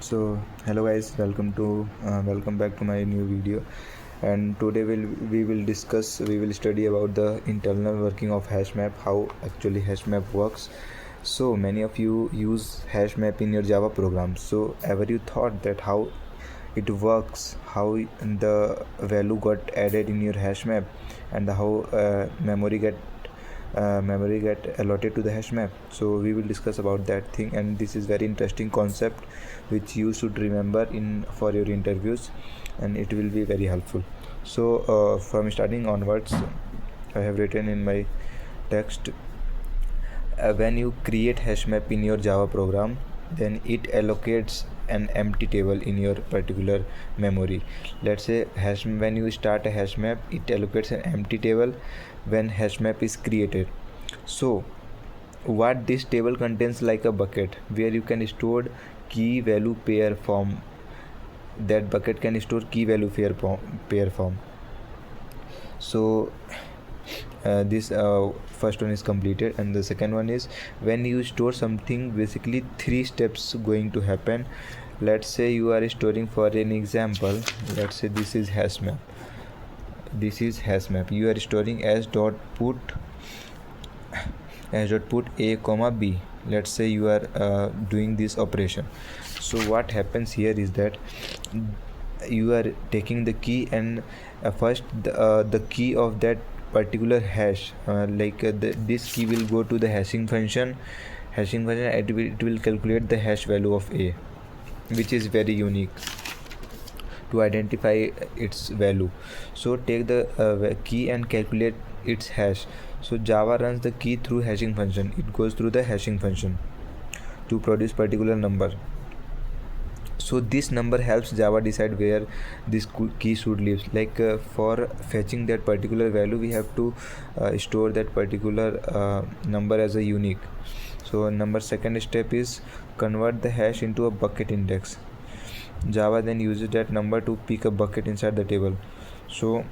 So hello guys, welcome back to my new video. And today we will study about the internal working of HashMap, how actually HashMap works. So many of you use HashMap in your Java program. So ever you thought that how it works, how the value got added in your HashMap, and how memory get allotted to the hash map. So we will discuss about that thing, and this is very interesting concept which you should remember in for your interviews, and it will be very helpful. So from starting onwards, I have written in my text, when you create hash map in your Java program, then it allocates an empty table in your particular memory. Let's say when you start a hash map, it allocates an empty table when hash map is created. So what this table contains, like a bucket where you can store key value pair form. That bucket can store key value pair form. So this first one is completed, and the second one is when you store something, basically three steps going to happen. Let's say you are storing, for an example, let's say this is HashMap. You are storing as dot put a comma b. Let's say you are doing this operation. So what happens here is that you are taking the key, and first the key of that particular hash, this key will go to the hashing function. It will calculate the hash value of a, which is very unique to identify its value. So take the key and calculate its hash. So Java runs the key through hashing function. It goes through the hashing function to produce particular number. So this number helps Java decide where this key should live. For fetching that particular value, we have to store that particular number as a unique. So second step is convert the hash into a bucket index. Java then uses that number to pick a bucket inside the table. So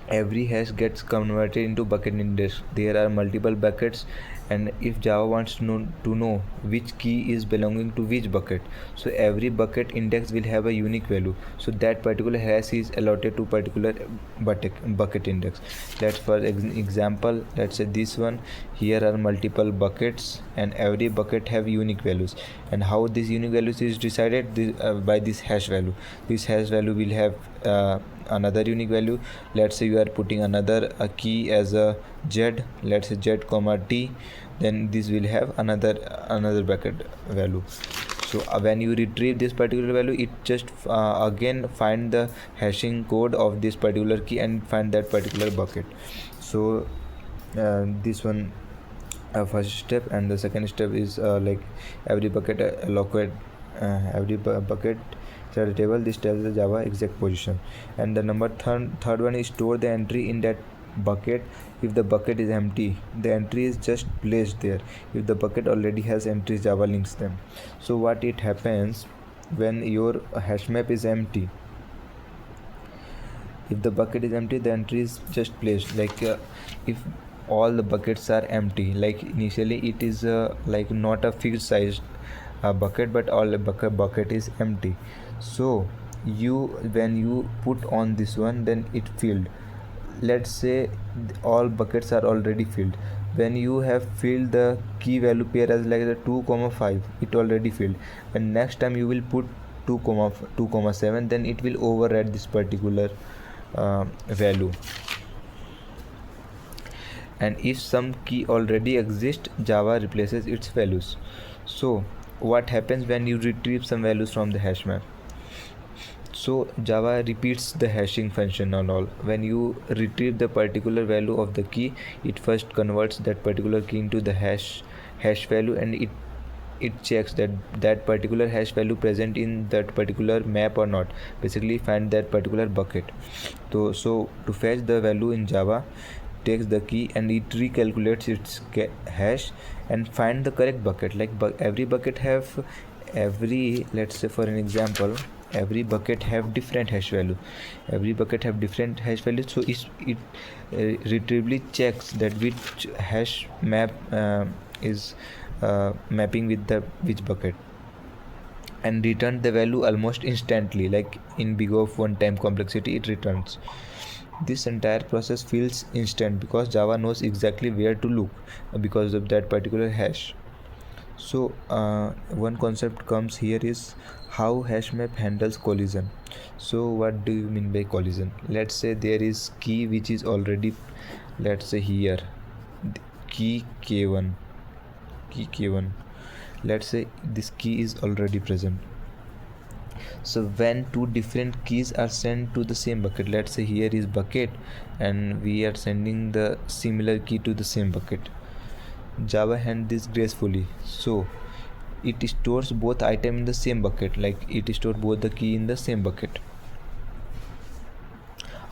every hash gets converted into bucket index. There are multiple buckets, and if Java wants to know which key is belonging to which bucket, so every bucket index will have a unique value. So that particular hash is allotted to particular bucket index. Let's, for example, let's say this one. Here are multiple buckets, and every bucket have unique values. And how this unique values is decided? By this hash value. This hash value will have another unique value. Let's say you are putting another key as a z, let's say z comma t, then this will have another bucket value. So when you retrieve this particular value, it just again find the hashing code of this particular key and find that particular bucket. So this one first step, and the second step is every bucket allocate every bucket the table. This tells the Java exact position. And the third one is store the entry in that bucket. If the bucket is empty, the entry is just placed there. If the bucket already has entries, Java links them. So what it happens when your hash map is empty? If the bucket is empty, the entry is just placed. If all the buckets are empty, like initially it is not a fixed size bucket, but all the bucket is empty. So when you put on this one, then it filled. Let's say all buckets are already filled. When you have filled the key value pair as like the 2,5, it already filled. And next time you will put 2,7, then it will override this particular value. And if some key already exists, Java replaces its values. So what happens when you retrieve some values from the hash map? So Java repeats the hashing function and all. When you retrieve the particular value of the key, it first converts that particular key into the hash value, and it checks that particular hash value present in that particular map or not. Basically find that particular bucket. So to fetch the value in Java, takes the key and it recalculates its hash and find the correct bucket. Every bucket have let's say for an example, every bucket have different hash value. So it retrievably checks that which hash map is mapping with which bucket. and return the value almost instantly, like in big of one time complexity it returns. This entire process feels instant because Java knows exactly where to look because of that particular hash. So one concept comes here is how HashMap handles collision. So what do you mean by collision? Let's say there is key which is already, let's say here, key k1, key k1. Let's say this key is already present. So when two different keys are sent to the same bucket, let's say here is bucket and we are sending the similar key to the same bucket, Java handles this gracefully. So it stores both item in the same bucket, like it stores both the key in the same bucket.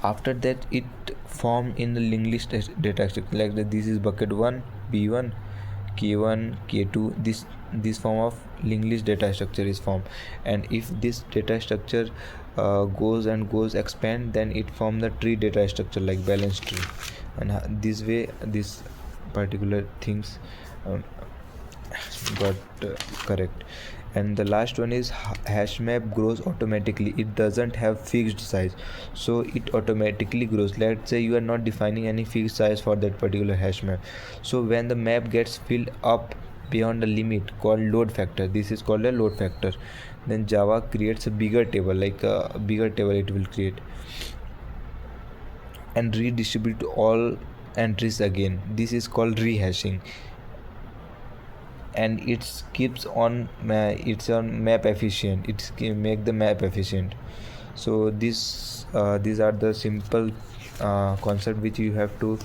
After that it form in the linked list data structure, like that this is bucket 1 b1 k1 k2, this form of linked list data structure is formed. And if this data structure goes expand, then it form the tree data structure like balance tree. And this way this particular things got correct. And the last one is HashMap grows automatically. It doesn't have fixed size, so it automatically grows. Let's say you are not defining any fixed size for that particular HashMap. So when the map gets filled up beyond the limit called load factor, this is called a load factor, then Java creates a bigger table, like a bigger table it will create and redistribute all entries again. This is called rehashing, and it keeps on it's on map efficient, it make the map efficient. So these are the simple concept which you have to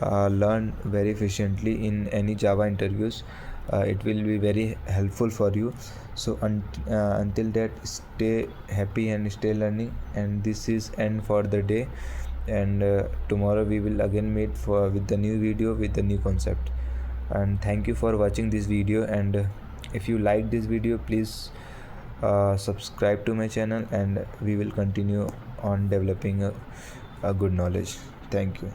learn very efficiently in any Java interviews. It will be very helpful for you. So until that, stay happy and stay learning, and this is end for the day. And tomorrow we will again meet for with the new video with the new concept. And thank you for watching this video. And if you like this video, please subscribe to my channel, and we will continue on developing a good knowledge. Thank you.